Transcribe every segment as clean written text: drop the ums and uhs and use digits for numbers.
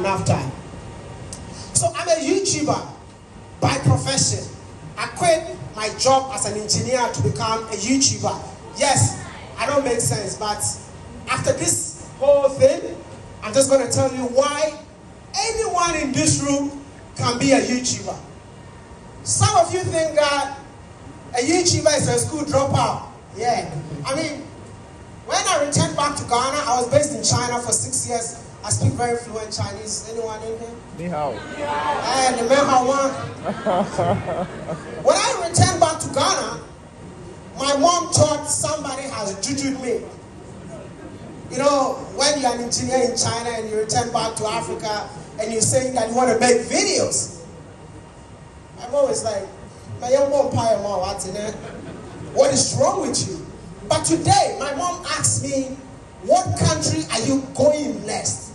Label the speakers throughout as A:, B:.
A: enough time. So I'm a YouTuber by profession. I quit my job as an engineer to become a YouTuber. Yes, I don't make sense, but after this whole thing, I'm just going to tell you why anyone in this room can be a YouTuber. Some of you think that a YouTuber is a school dropout. Yeah. I mean, when I returned back to Ghana, I was based in China for 6 years. I speak very fluent Chinese. Anyone in here?
B: Ni hao.
A: And the man when I returned back to Ghana, my mom thought somebody has jujued me. You know, when you're an engineer in China and you return back to Africa and you're saying that you want to make videos, my mom is like, what is wrong with you? But today, my mom asked me, what country are you going next?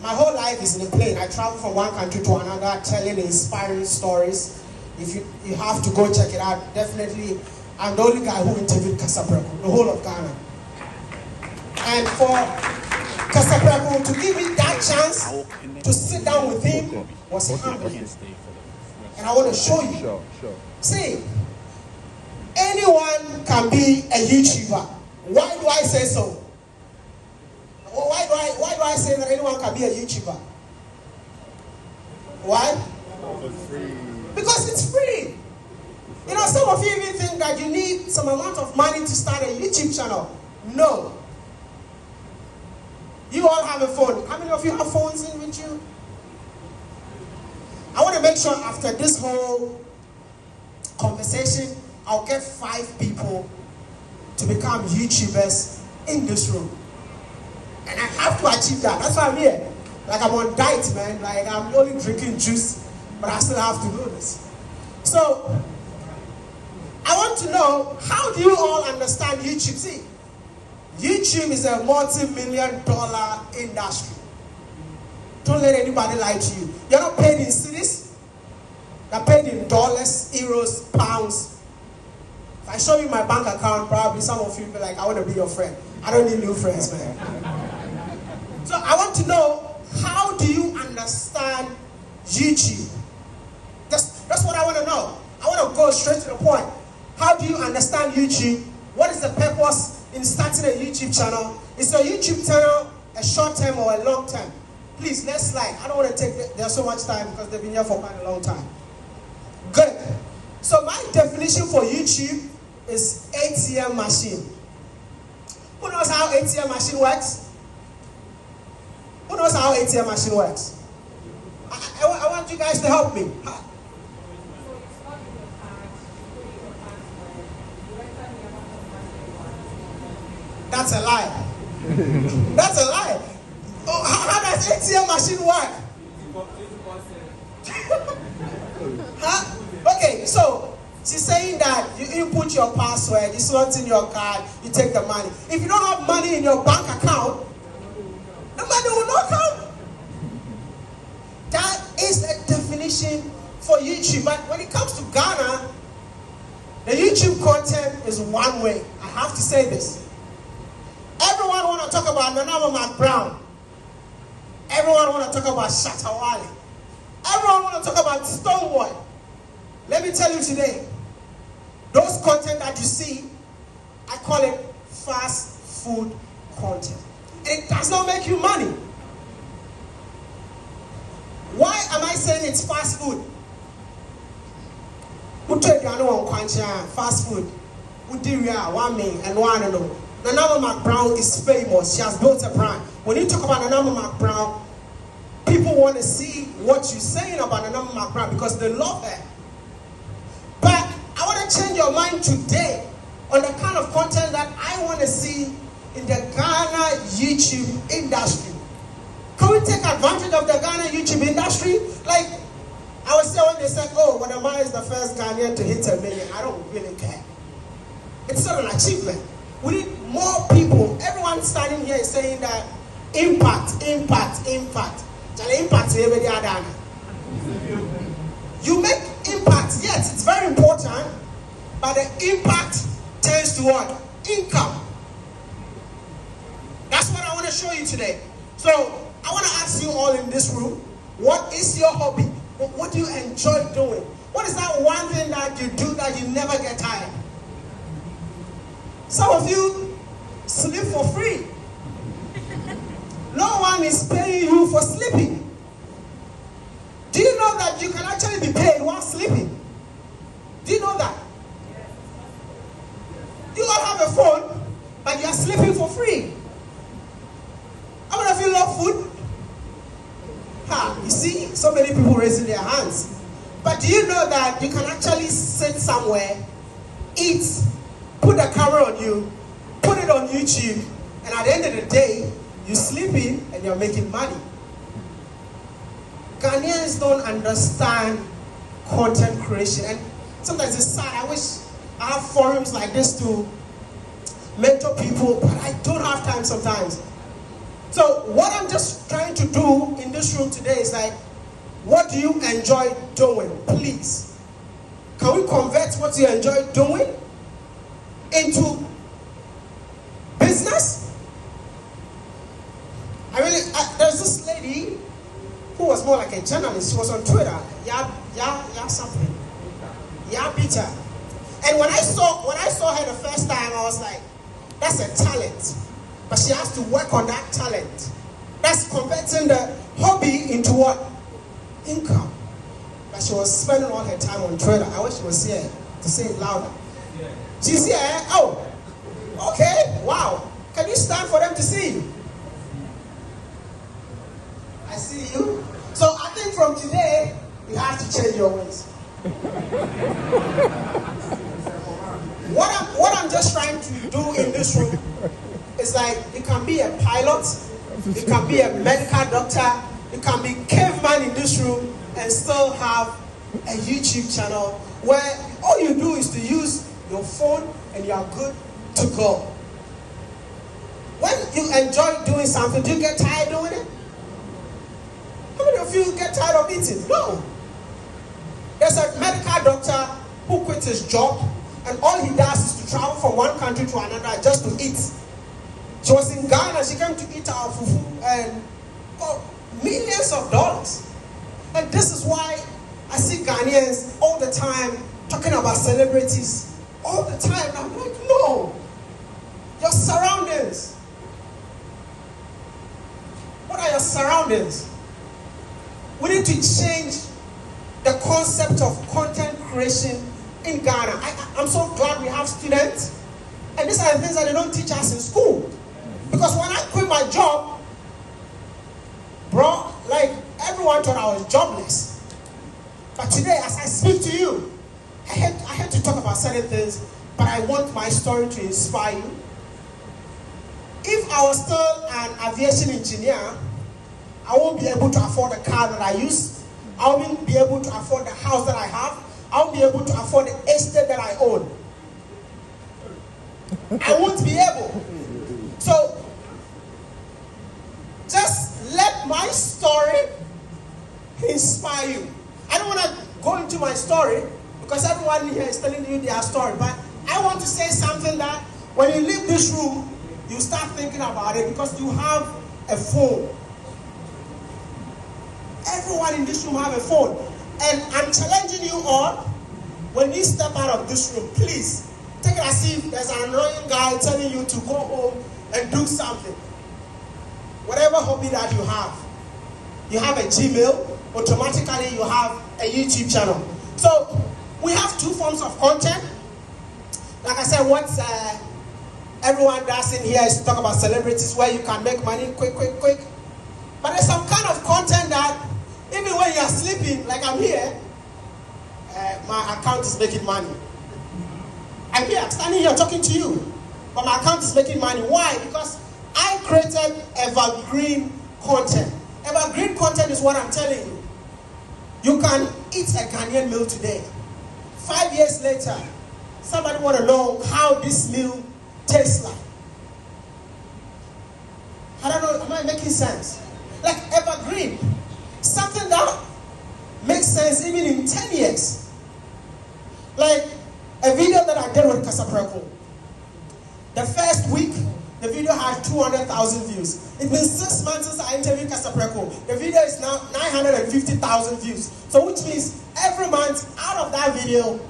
A: My whole life is in a plane. I travel from one country to another, telling inspiring stories. If you have to go check it out, definitely. I'm the only guy who interviewed Kasapreko, the whole of Ghana. And for Kasapreko to give me that chance to sit down with him was humbling. And I want to show you.
B: Sure.
A: See, anyone can be a YouTuber. Why do I say so? Why do I say that anyone can be a YouTuber? Why? Because it's free. You know, some of you even think that you need some amount of money to start a YouTube channel. No. You all have a phone. How many of you have phones in with you? I want to make sure after this whole conversation, I'll get 5 people to become YouTubers in this room. And I have to achieve that. That's why I'm here. Like I'm on diet, man. Like I'm only drinking juice, but I still have to do this. So, I want to know, how do you all understand YouTube? See, YouTube is a multi-million-dollar industry. Don't let anybody lie to you. You're not paid in cities. You're paid in dollars, euros, pounds. If I show you my bank account, probably some of you will be like, I want to be your friend. I don't need new friends, man. So I want to know, how do you understand YouTube? That's what I want to know. I want to go straight to the point. How do you understand YouTube? What is the purpose in starting a YouTube channel? Is your YouTube channel a short term or a long term? Please, let's slide. I don't want to take there's so much time because they've been here for quite a long time. Good. So my definition for YouTube is ATM machine. Who knows how ATM machine works? Who knows how ATM machine works? I want you guys to help me. That's a lie. That's a lie. Oh, how does ATM machine work? Huh? Okay, so she's saying that you input your password, you slot in your card, you take the money. If you don't have money in your bank account, the money will not come. That is a definition for YouTube. But when it comes to Ghana, the YouTube content is one way. I have to say this. Everyone want to talk about Nanama McBrown. Everyone want to talk about Shatawale. Everyone want to talk about Stonewall. Let me tell you today, those content that you see, I call it fast food content. It does not make you money. Why am I saying it's fast food? Fast food. Nanama McBrown is famous. She has built a brand. When you talk about Nanama McBrown, people want to see what you're saying about Nanama McBrown because they love her. But I want to change your mind today on the kind of content that I want to see in the Ghana YouTube industry. Can we take advantage of the Ghana YouTube industry? Like, I was saying when they said, oh, Wode is the first Ghanaian to hit 1 million. I don't really care. It's not an achievement. We need more people. Everyone standing here is saying that impact. You make impact, yes, it's very important, but the impact turns to what? Income. That's what I want to show you today. So I want to ask you all in this room, what is your hobby? What do you enjoy doing? What is that one thing that you do that you never get tired? Some of you sleep for free. No one is paying you for sleeping. Do you know that you can actually be paid while sleeping? Do you know that? You all have a phone, but you are sleeping for free. How many of you love food? You see, so many people raising their hands. But do you know that you can actually sit somewhere, eat, put the camera on you, put it on YouTube, and at the end of the day, you're sleeping and you're making money. Ghanaians don't understand content creation, and sometimes it's sad. I wish I have forums like this to mentor people, but I don't have time sometimes. So what I'm just trying to do in this room today is like, what do you enjoy doing? Please, can we convert what you enjoy doing into business? There's this lady who was more like a journalist. She was on Twitter. Something. Peter. And when I saw her the first time, I was like, that's a talent. But she has to work on that talent. That's converting the hobby into what? Income. But she was spending all her time on Twitter. I wish she was here to say it louder. She's here. Oh, okay. Wow. Can you stand for them to see you? I see you. So I think from today, you have to change your ways. What I'm just trying to do in this room is like, you can be a pilot, you can be a medical doctor, you can be caveman in this room and still have a YouTube channel where all you do is to use your phone and you are good to go. When you enjoy doing something, do you get tired doing it? How many of you get tired of eating? No. There's a medical doctor who quit his job and all he does is to travel from one country to another just to eat. She was in Ghana, she came to eat our fufu and got millions of dollars. And this is why I see Ghanaians all the time talking about celebrities. All the time. I'm like, no. Your surroundings. What are your surroundings? We need to change the concept of content creation in Ghana. I'm so glad we have students. And these are the things that they don't teach us in school. Because when I quit my job, bro, like everyone thought I was jobless. But today, as I speak to you, I had to talk about certain things, but I want my story to inspire you. If I was still an aviation engineer, I won't be able to afford the car that I use. I won't be able to afford the house that I have. I won't be able to afford the estate that I own. I won't be able. So, just let my story inspire you. I don't want to go into my story because everyone here is telling you their story. But I want to say something that when you leave this room, you start thinking about it because you have a phone. Everyone in this room have a phone. And I'm challenging you all, when you step out of this room, please, take it as if there's an annoying guy telling you to go home and do something. Whatever hobby that you have a Gmail, automatically you have a YouTube channel. So, we have two forms of content. Like I said, what everyone does in here is to talk about celebrities where you can make money quick. But there's some kind of content that, even when you're sleeping, like I'm here, my account is making money. I'm here, I'm standing here talking to you, but my account is making money. Why? Because I created Evergreen Content. Evergreen Content is what I'm telling you. You can eat a Ghanaian meal today. 5 years later, somebody want to know how this meal tastes like. I don't know, am I making sense? Like Evergreen. Something that makes sense even in 10 years. Like a video that I did with Casapreco. The first week, The video had 200,000 views. It's been 6 months since I interviewed Casapreco. The video is now 950,000 views. So which means every month out of that video,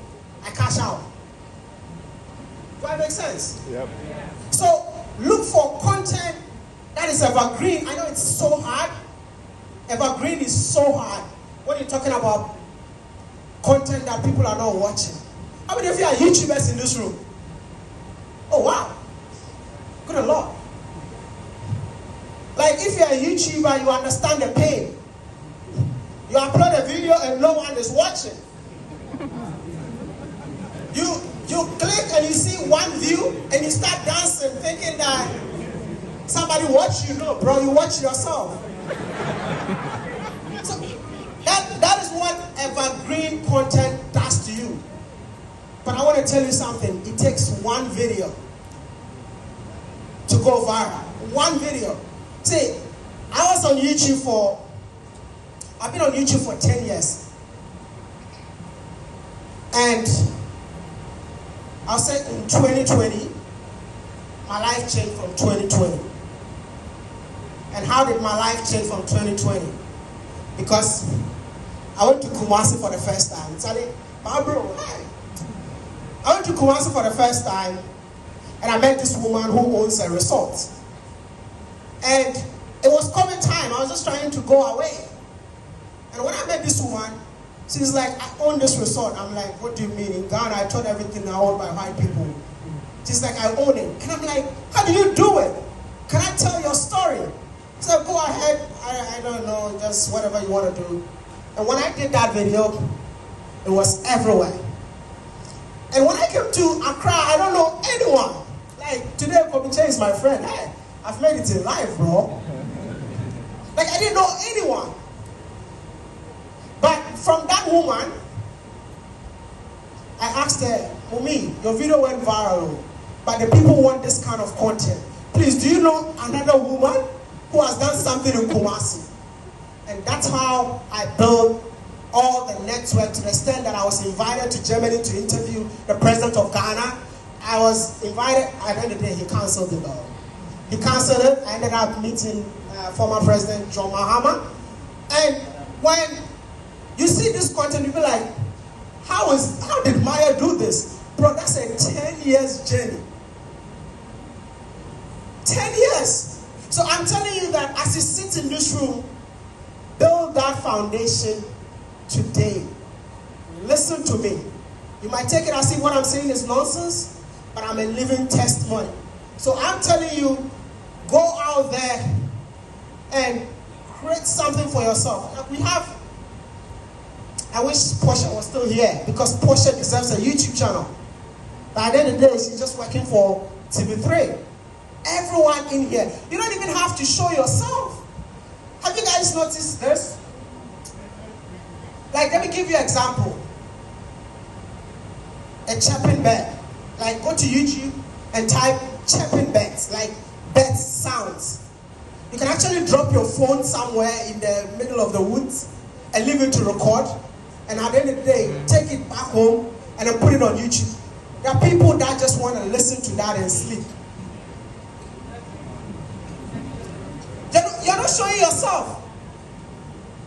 A: I cash out. Do that make sense?
B: Yep.
A: So look for content that is evergreen. I know it's so hard. Evergreen is so hard when you're talking about content that people are not watching. How many of you are YouTubers in this room? Oh wow. Good Lord. Like if you're a YouTuber, you understand the pain. You upload a video and no one is watching. You click and you see one view and you start dancing thinking that somebody watched you. No, bro, you watch yourself. So that is what evergreen content does to you. But I want to tell you something. It takes one video to go viral. One video. See, I've been on YouTube for 10 years. And I'll say in 2020, my life changed from 2020. And how did my life change from 2020? Because I went to Kumasi for the first time. I went to Kumasi for the first time, and I met this woman who owns a resort. And it was COVID time. I was just trying to go away. And when I met this woman, she's like, I own this resort. I'm like, what do you mean? In Ghana, I thought everything I owned by white people. She's like, I own it. And I'm like, how do you do it? Can I tell your story? She said, go ahead. I don't know, just whatever you want to do. And when I did that video, it was everywhere. And when I came to Accra, I don't know anyone. Like, today, Kobiche is my friend. Hey, I've made it in life, bro. Like, I didn't know anyone. But from that woman, I asked her, Mumi, your video went viral, but the people want this kind of content. Please, do you know another woman who has done something in Kumasi? And that's how I built all the network to the extent that I was invited to Germany to interview the president of Ghana. I was invited, at the end of the day, he canceled it all. He canceled it. I ended up meeting former President John Mahama. And when you see this content, you'll be like, how did Maya do this? Bro, that's a 10 years journey. 10 years. So I'm telling you that as you sit in this room, build that foundation today. Listen to me. You might take it as if what I'm saying is nonsense, but I'm a living testimony. So I'm telling you, go out there and create something for yourself. I wish Portia was still here, because Portia deserves a YouTube channel. But at the end of the day, she's just working for TV3. Everyone in here, you don't even have to show yourself. Have you guys noticed this? Like, let me give you an example. A chirping bird. Like, go to YouTube and type chirping birds, like bird sounds. You can actually drop your phone somewhere in the middle of the woods and leave it to record. And at the end of the day, take it back home and then put it on YouTube. There are people that just want to listen to that and sleep. You're not showing yourself.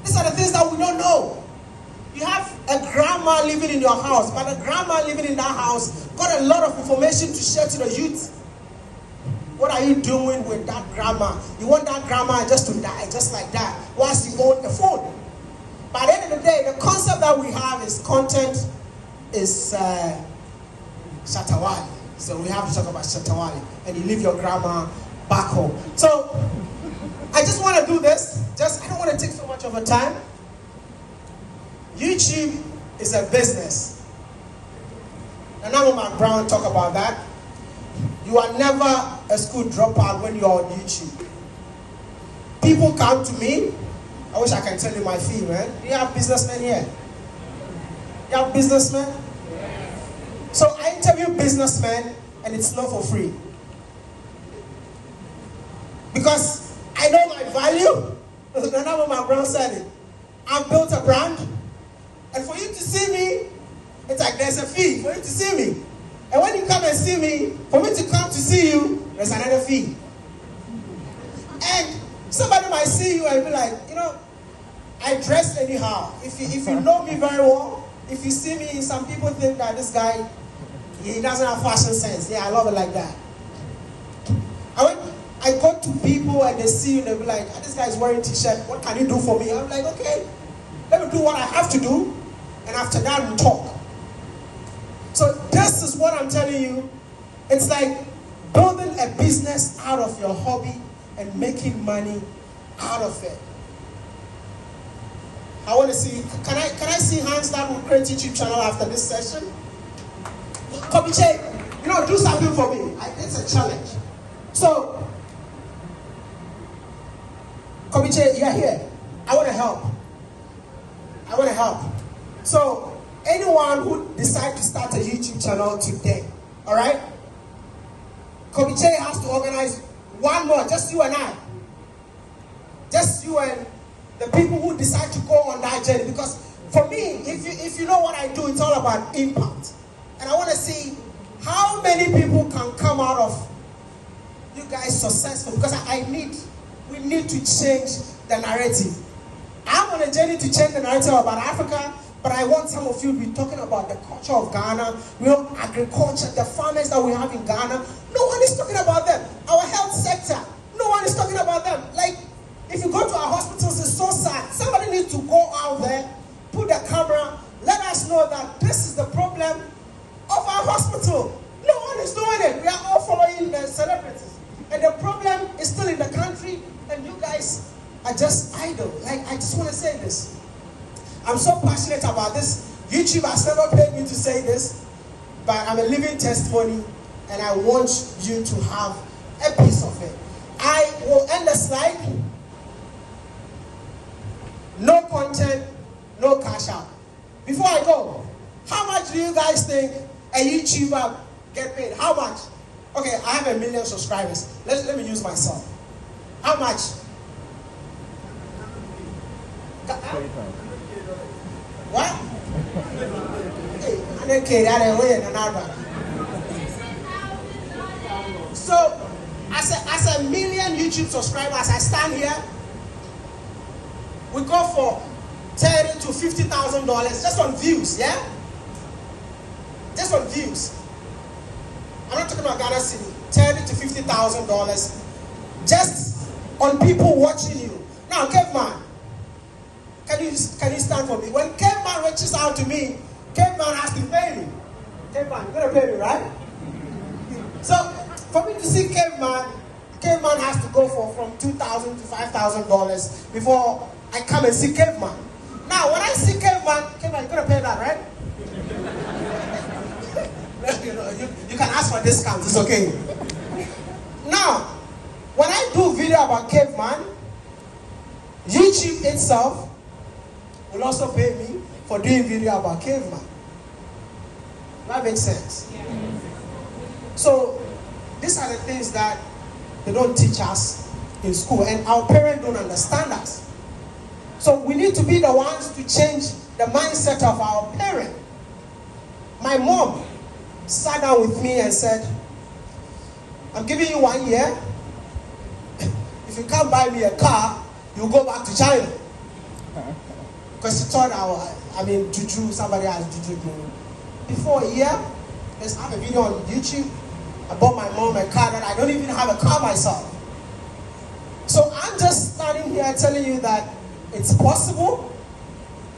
A: These are the things that we don't know. You have a grandma living in your house, but the grandma living in that house got a lot of information to share to the youth. What are you doing with that grandma? You want that grandma just to die, just like that, whilst you own the phone. By the end of the day, the concept that we have is content is Shatawali. So we have to talk about Shatawali. And you leave your grandma back home. So I just want to do this. I don't want to take so much of a time. YouTube is a business. And now Mark Brown talk about that. You are never a school dropout when you are on YouTube. People come to me. I wish I can tell you my fee, man. Do you have businessmen here? You have businessmen? So I interview businessmen, and it's not for free. Because I know my value. Remember my Brown said it. I've built a brand. And for you to see me, it's like there's a fee for you to see me. And when you come and see me, for me to come to see you, there's another fee. And somebody might see you and be like, I dress anyhow. If you know me very well, if you see me, some people think that this guy, he doesn't have fashion sense. Yeah, I love it like that. I go to people and they see you and they be like, this guy is wearing t-shirt. What can you do for me? I'm like, okay, let me do what I have to do. And after that, we talk. So this is what I'm telling you. It's like building a business out of your hobby and making money out of it. I want to see, can I see hands that will create YouTube channel after this session? Kobiche, do something for me. It's a challenge. So, Kobiche, you're here. I want to help. So, anyone who decides to start a YouTube channel today, all right? Kobiche has to organize one more, just you and I. Just you and the people who decide to go on that journey. Because for me, if you know what I do, it's all about impact. And I want to see how many people can come out of you guys successful. Because we need to change the narrative. I'm on a journey to change the narrative about Africa, but I want some of you to be talking about the culture of Ghana, agriculture, the farmers that we have in Ghana. No one is talking about them. Our health sector, no one is talking about them. Like, if you go to our hospitals, it's so sad. Somebody needs to go out there, put the camera, let us know that this is the problem of our hospital. No one is doing it. We are all following the celebrities. And the problem is still in the country, and you guys are just idle. Like, I just want to say this. I'm so passionate about this. YouTube has never paid me to say this, but I'm a living testimony, and I want you to have a piece of it. I will end the slide. No content, no cash out. Before I go, how much do you guys think a YouTuber get paid? How much? Okay, I have 1 million subscribers. Let me use myself. How much? What? Hey, 100K, that ain't way in another. So, as a million YouTube subscribers, I stand here. We go for $30,000 to $50,000 just on views, yeah? Just on views. I'm not talking about Ghana City. $30,000 to $50,000 just on people watching you. Now, Caveman, can you stand for me? When Caveman reaches out to me, Caveman has to pay me. Caveman, you're gonna pay me, right? So, for me to see Caveman has to go for from $2,000 to $5,000 before I come and see Caveman. Now, when I see Caveman, you're gonna pay that, right? you can ask for discounts, it's okay. Now, when I do video about Caveman, YouTube itself will also pay me for doing video about Caveman. That makes sense. Yeah. So, these are the things that they don't teach us in school, and our parents don't understand us. So we need to be the ones to change the mindset of our parents. My mom sat down with me and said, I'm giving you 1 year. If you can't buy me a car, you'll go back to China. Because she thought juju, somebody has juju me. Before a year, let's have a video on YouTube. I bought my mom a car that I don't even have a car myself. So I'm just standing here telling you that it's possible.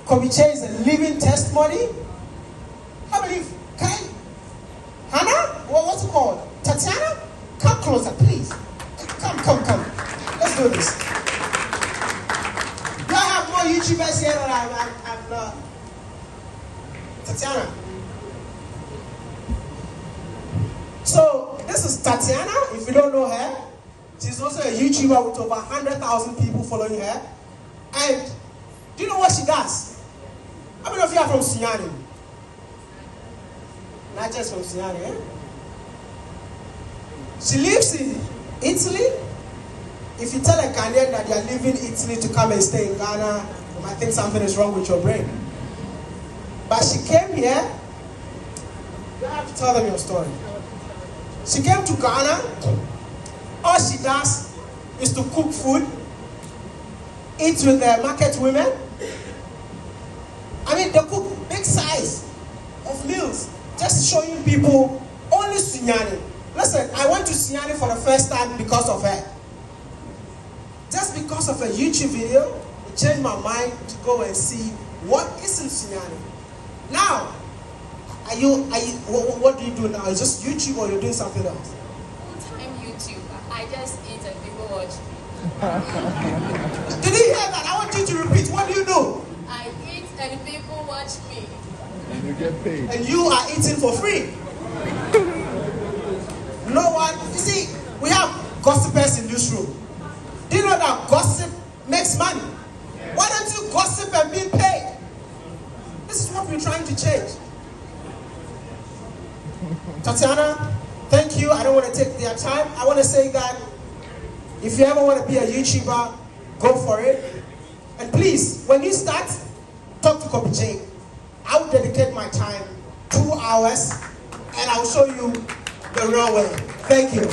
A: Kobiche is a living testimony. How many? Hannah? What's it called? Tatiana? Come closer, please. Come. Let's do this. Do I have more YouTubers here that I'm Tatiana. So, this is Tatiana. If you don't know her, she's also a YouTuber with over 100,000 people following her. And do you know what she does? How many of you are from Siani? Not just from Siani, eh? She lives in Italy. If you tell a Ghanaian that you're leaving Italy to come and stay in Ghana, you might think something is wrong with your brain. But she came here. You have to tell them your story. She came to Ghana All she does is to cook food, eat with the market women. I mean, they cook big size of meals, just showing people only Sunyani. Listen, I went to Sunyani for the first time because of her. Just because of a YouTube video, it changed my mind to go and see what is in Sunyani. Now, what do you do now? Is just YouTube or you're doing something else?
B: Full-time YouTuber. I just eat and people watch me.
A: Did you hear that? I want you to repeat. What do you do?
B: I eat and people watch me.
C: And you get paid.
A: And you are eating for free. No one, you see, we have gossipers in this room. Do you know that gossip makes money? Why don't you gossip and be paid? This is what we're trying to change. Tatiana, thank you. I don't want to take their time. I want to say that if you ever want to be a YouTuber, go for it. And please, when you start, talk to Kobe J. I will dedicate my time, 2 hours, and I'll show you the real way. Thank you.